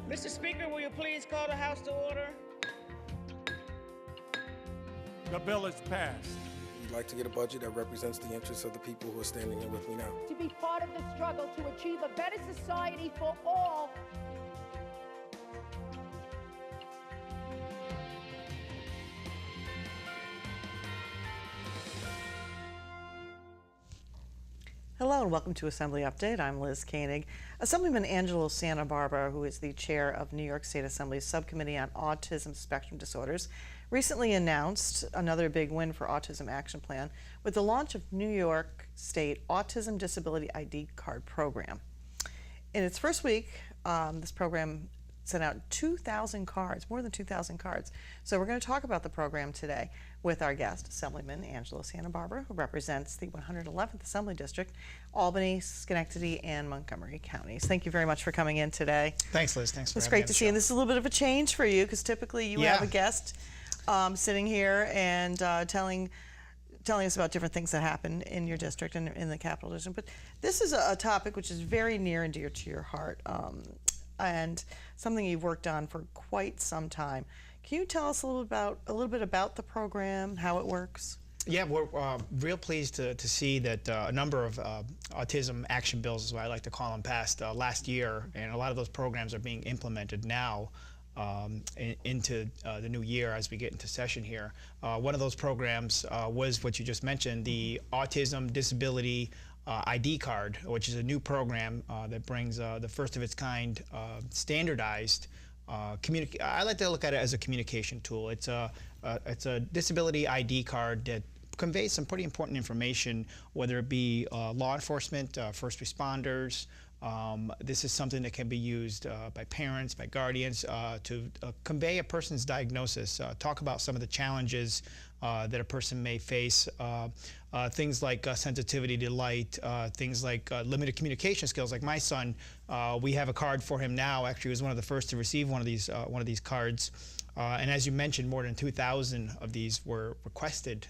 Mr. Speaker, will you please call the House to order? The bill is passed. We'd like to get a budget that represents the interests of the people who are standing here with me now. To be part of the struggle to achieve a better society for all. Hello and welcome to Assembly Update. I'm Liz Koenig. Assemblyman Angelo Santabarbara, who is the chair of New York State Assembly's Subcommittee on Autism Spectrum Disorders, recently announced another big win for Autism Action Plan with the launch of New York State Autism Disability ID Card Program. In its first week, this program sent out 2,000 cards, more than 2,000 cards. So we're going to talk about the program today with our guest, Assemblyman Angelo Santabarbara, who represents the 111th Assembly District, Albany, Schenectady, and Montgomery counties. Thank you very much for coming in today. Thanks, Liz. Thanks for having me. It's great to see you. And this is a little bit of a change for you because typically you have a guest sitting here and telling us about different things that happen in your district and in the Capital District. But this is a topic which is very near and dear to your heart. And something you've worked on for quite some time. Can you tell us a little bit about the program, how it works? Yeah, we're real pleased to see that a number of autism action bills, is what I like to call them, passed last year, and a lot of those programs are being implemented now into the new year as we get into session here. One of those programs was what you just mentioned, the Autism Disability ID card, which is a new program that brings the first of its kind standardized I like to look at it as a communication tool. It's a disability ID card that conveys some pretty important information, whether it be law enforcement, first responders. This is something that can be used by parents, by guardians, to convey a person's diagnosis, talk about some of the challenges that a person may face, things like sensitivity to light, things like limited communication skills. Like my son, we have a card for him now. Actually, he was one of the first to receive one of these cards. And as you mentioned, more than 2,000 of these were requested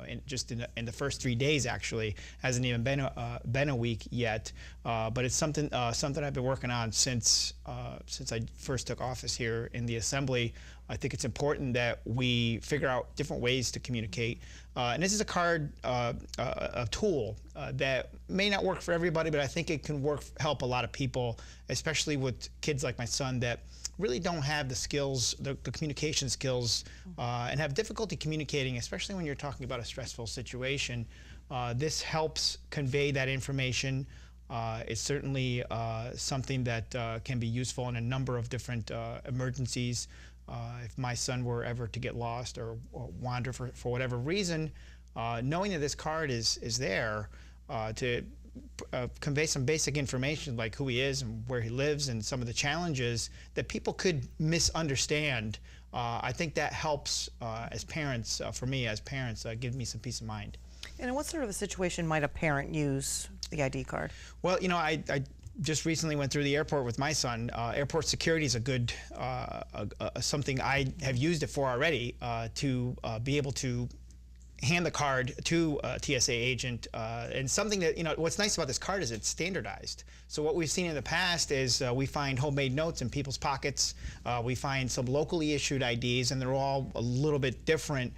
in the first 3 days. Actually, hasn't even been a week yet. But it's something I've been working on since I first took office here in the Assembly. I think it's important that we figure out different ways to communicate. And this is a card, a tool that may not work for everybody, but I think it can help a lot of people, especially with kids like my son that really don't have the skills, the communication skills, and have difficulty communicating, especially when you're talking about a stressful situation. This helps convey that information. It's certainly something that can be useful in a number of different emergencies. If my son were ever to get lost or wander for whatever reason, knowing that this card is there to convey some basic information like who he is and where he lives and some of the challenges that people could misunderstand, I think that helps as parents, for me as parents, give me some peace of mind. And in what sort of a situation might a parent use the ID card? Well, you know, I just recently went through the airport with my son. Airport security is a good, something I have used it for already, to be able to hand the card to a TSA agent, and something that, you know, what's nice about this card is it's standardized. So what we've seen in the past is we find homemade notes in people's pockets, we find some locally issued IDs, and they're all a little bit different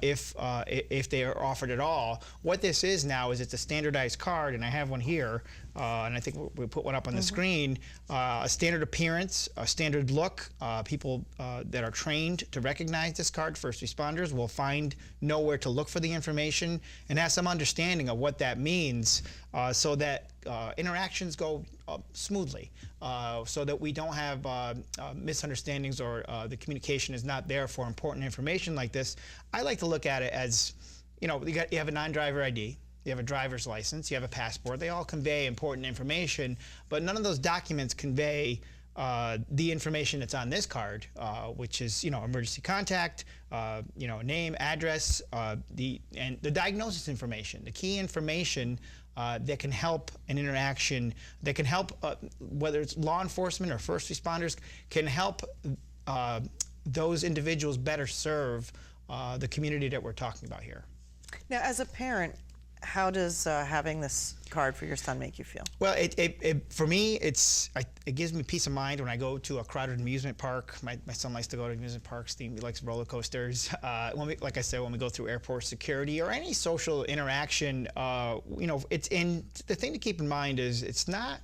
if they are offered at all. What this is now is it's a standardized card, and I have one here, and I think we'll put one up on the screen. A standard appearance, a standard look. People that are trained to recognize this card, first responders, will know where to look for the information and have some understanding of what that means, so that interactions go smoothly, so that we don't have misunderstandings or the communication is not there for important information like this. I like to look at it as, you know, you have a non-driver ID, you have a driver's license, you have a passport. They all convey important information, but none of those documents convey the information that's on this card, which is, you know, emergency contact, you know, name, address, and the diagnosis information, the key information that can help an interaction, that can help, whether it's law enforcement or first responders, can help those individuals better serve the community that we're talking about here. Now, as a parent, How does having this card for your son make you feel? Well, for me, it gives me peace of mind when I go to a crowded amusement park. My son likes to go to amusement parks. He likes roller coasters. Like I said, when we go through airport security or any social interaction, it's the thing to keep in mind is it's not.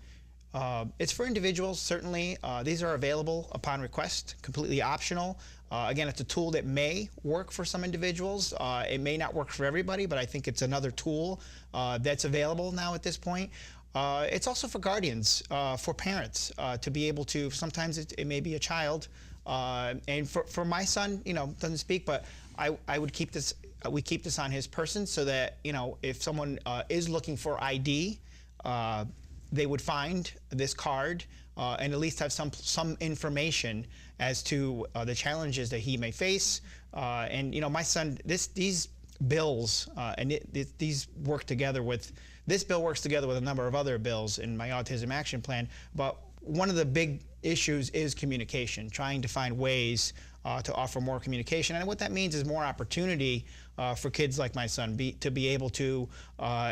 It's for individuals, certainly. These are available upon request, completely optional. Again, it's a tool that may work for some individuals. It may not work for everybody, but I think it's another tool that's available now at this point. It's also for guardians, for parents, to be able to, sometimes it may be a child. And for my son, doesn't speak, but I would keep this, we keep this on his person so that, if someone is looking for ID, they would find this card and at least have some information as to the challenges that he may face. And my son, these bills these work together with, this bill works together with a number of other bills in my autism action plan. But one of the big issues is communication, trying to find ways to offer more communication. And what that means is more opportunity for kids like my son to be able to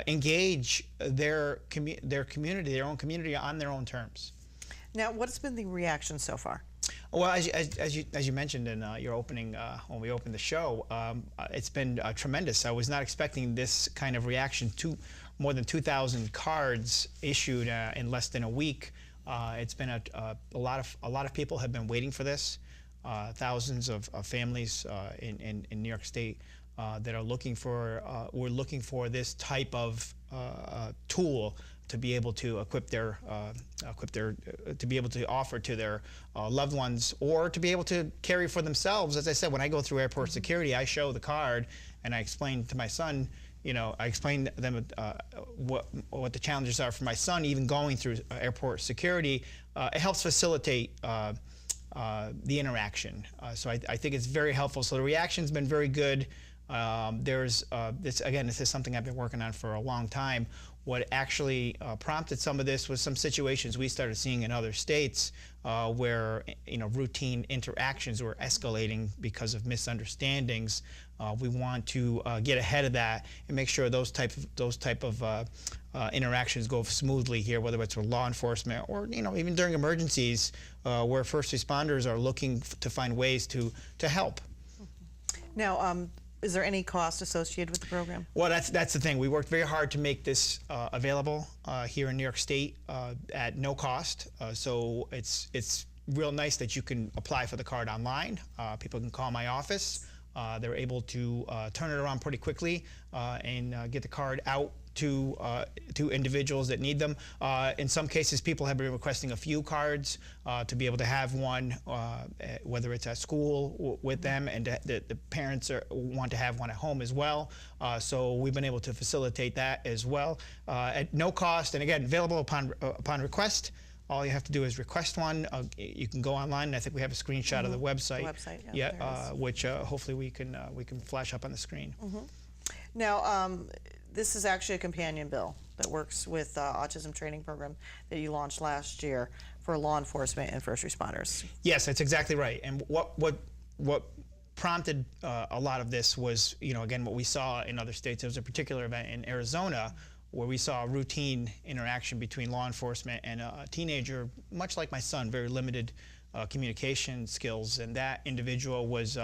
engage their community, their own community on their own terms. Now, what's been the reaction so far? Well, as you mentioned in your opening, when we opened the show, it's been tremendous. I was not expecting this kind of reaction to more than 2,000 cards issued in less than a week. It's been a lot of people have been waiting for this. Thousands of families in New York State that are looking for this type of tool to be able to to be able to offer to their loved ones, or to be able to carry for themselves. As I said, when I go through airport security, I show the card and I explain to my son, I explain to them what the challenges are for my son, even going through airport security. It helps facilitate the interaction. So I think it's very helpful. So the reaction's been very good. This is something I've been working on for a long time. What actually prompted some of this was some situations we started seeing in other states where routine interactions were escalating because of misunderstandings. We want to get ahead of that and make sure those type of interactions go smoothly here, whether it's with law enforcement or even during emergencies where first responders are looking to find ways to help. Now, is there any cost associated with the program? Well, that's the thing. We worked very hard to make this available here in New York State at no cost. So it's real nice that you can apply for the card online. People can call my office. They're able to turn it around pretty quickly and get the card out to individuals that need them. In some cases, people have been requesting a few cards to be able to have one, whether it's at school with them, and the parents want to have one at home as well. So we've been able to facilitate that as well at no cost, and again, available upon request. All you have to do is request one. You can go online, and I think we have a screenshot of the website. Which hopefully we can flash up on the screen. Now, this is actually a companion bill that works with autism training program that you launched last year for law enforcement and first responders. Yes, that's exactly right. And what prompted a lot of this was, again, what we saw in other states. There was a particular event in Arizona where we saw a routine interaction between law enforcement and a teenager, much like my son, very limited communication skills, and that individual was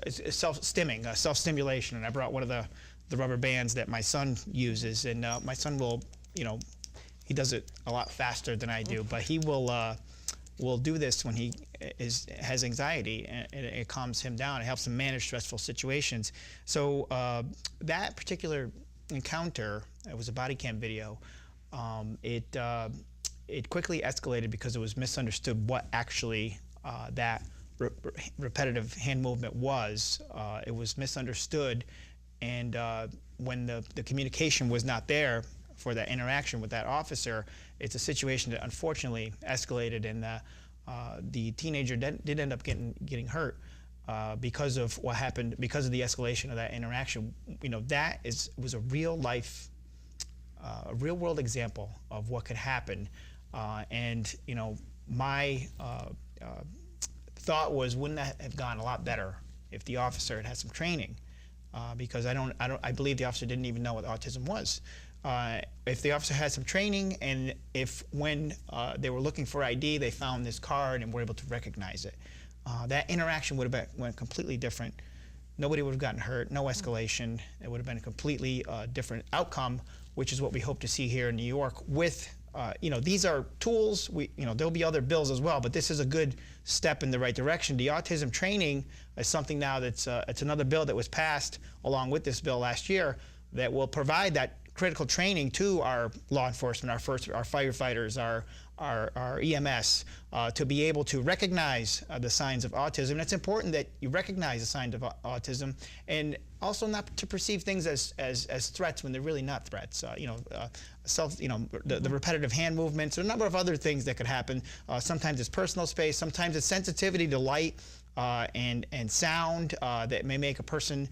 self-stimulation, and I brought one of the rubber bands that my son uses, and my son will, he does it a lot faster than I do, but he will do this when he has anxiety, and it calms him down. It helps him manage stressful situations. So that particular encounter, it was a body cam video. It quickly escalated because it was misunderstood what actually that repetitive hand movement was. It was misunderstood, and when the communication was not there for that interaction with that officer, it's a situation that unfortunately escalated, and the teenager did end up getting hurt because of what happened, because of the escalation of that interaction. That was a real life, a real world example of what could happen, and my thought was, wouldn't that have gone a lot better if the officer had some training because I believe the officer didn't even know what autism was. If the officer had some training, and if when they were looking for ID, they found this card and were able to recognize it, that interaction would have went completely different. Nobody would have gotten hurt, no escalation. It would have been a completely different outcome, which is what we hope to see here in New York with, these are tools. There'll be other bills as well, but this is a good step in the right direction. The autism training is something now that's it's another bill that was passed along with this bill last year that will provide that critical training to our law enforcement, our firefighters, our EMS, to be able to recognize the signs of autism. And it's important that you recognize the signs of autism, and also not to perceive things as threats when they're really not threats. The repetitive hand movements, a number of other things that could happen. Sometimes it's personal space, sometimes it's sensitivity to light and sound that may make a person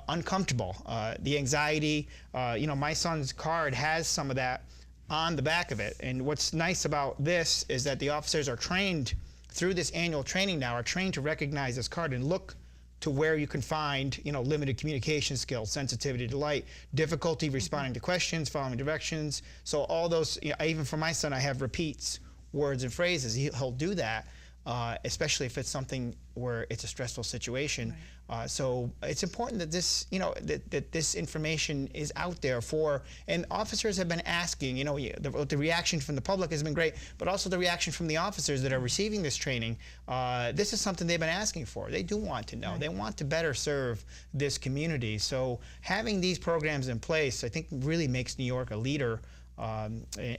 uncomfortable. The anxiety, my son's card has some of that on the back of it. And what's nice about this is that the officers are trained through this annual training now, are trained to recognize this card and look to where you can find, limited communication skills, sensitivity to light, difficulty responding to questions, following directions. So all those, even for my son, I have repeats, words and phrases. He'll do that, especially if it's something where it's a stressful situation. Right. So it's important that this, that this information is out there and officers have been asking, the reaction from the public has been great, but also the reaction from the officers that are receiving this training. This is something they've been asking for. They do want to know. Right. They want to better serve this community. So having these programs in place, I think, really makes New York a leader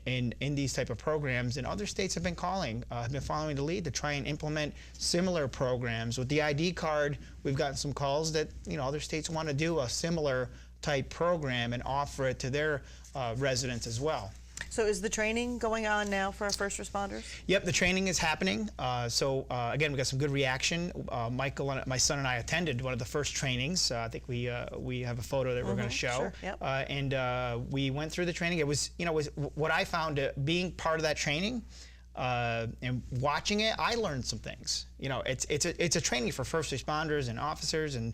in these type of programs, and other states have been following the lead to try and implement similar programs. With the ID card, we've gotten some calls that other states want to do a similar type program and offer it to their residents as well. So is the training going on now for our first responders? Yep, the training is happening. Again, we got some good reaction. Michael, my son, and I attended one of the first trainings. I think we have a photo that we're going to show. Sure, yep. And we went through the training. It was, was what I found being part of that training and watching it. I learned some things. It's a training for first responders and officers, and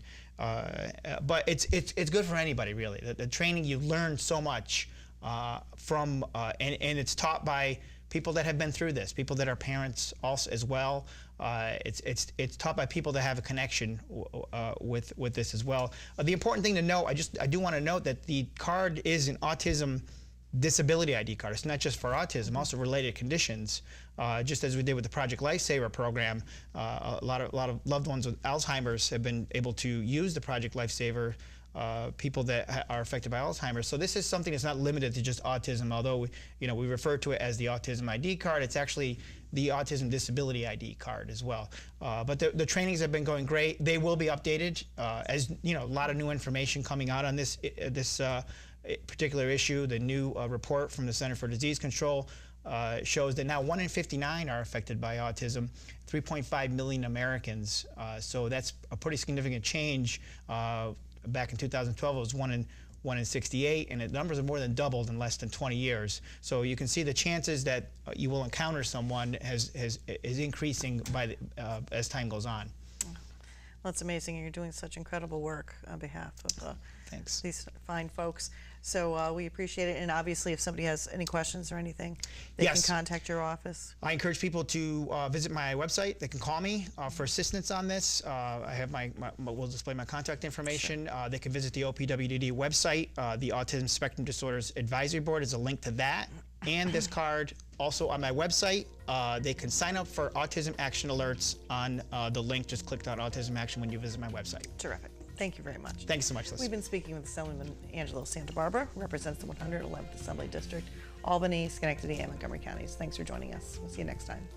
but it's good for anybody really. The training, you learn so much. And it's taught by people that have been through this, people that are parents also as well. It's taught by people that have a connection with this as well. The important thing to note, I do want to note that the card is an autism disability ID card. It's not just for autism, also related conditions. Just as we did with the Project Lifesaver program, a lot of loved ones with Alzheimer's have been able to use the Project Lifesaver. People that are affected by Alzheimer's. So this is something that's not limited to just autism, although we refer to it as the Autism ID card. It's actually the Autism Disability ID card as well. But the trainings have been going great. They will be updated as a lot of new information coming out on this particular issue. The new report from the Center for Disease Control shows that now 1 in 59 are affected by autism, 3.5 million Americans. So that's a pretty significant change. Back in 2012, it was 1 in 68, and the numbers have more than doubled in less than 20 years. So you can see the chances that you will encounter someone is increasing as time goes on. Well, it's amazing. You're doing such incredible work on behalf of Thanks. These fine folks. So we appreciate it. And obviously, if somebody has any questions or anything, they Yes. can contact your office. I encourage people to visit my website. They can call me for assistance on this. I have we'll display my contact information. Sure. They can visit the OPWDD website. The Autism Spectrum Disorders Advisory Board is a link to that. And this card also on my website. They can sign up for Autism Action Alerts on the link. Just click on Autism Action when you visit my website. Terrific. Thank you very much. Thanks so much, Liz. We've been speaking with Assemblyman Angelo Santabarbara, who represents the 111th Assembly District, Albany, Schenectady, and Montgomery counties. Thanks for joining us. We'll see you next time.